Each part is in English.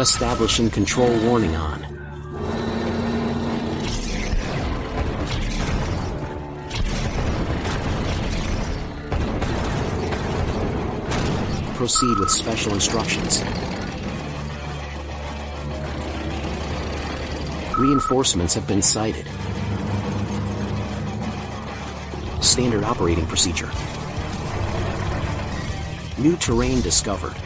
Establishing control warning on. Proceed with special instructions. Reinforcements have been sighted. Standard operating procedure. New terrain discovered.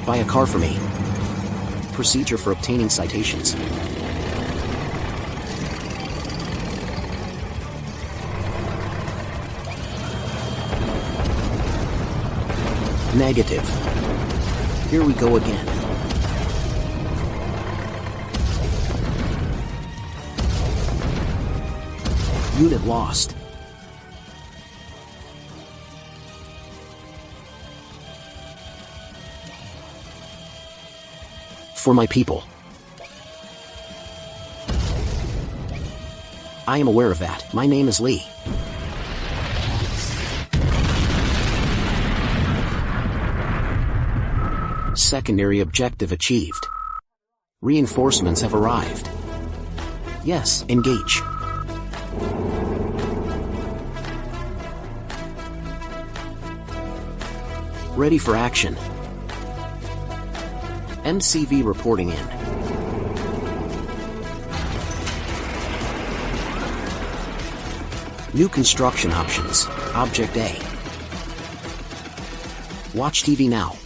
Buy a car for me. Procedure for obtaining citations. Negative. Here we go again. Unit lost. For my people. I am aware of that. My name is Lee. Secondary objective achieved. Reinforcements have arrived. Yes, engage. Ready for action. MCV Reporting In. New construction options. Object A. Watch TV now.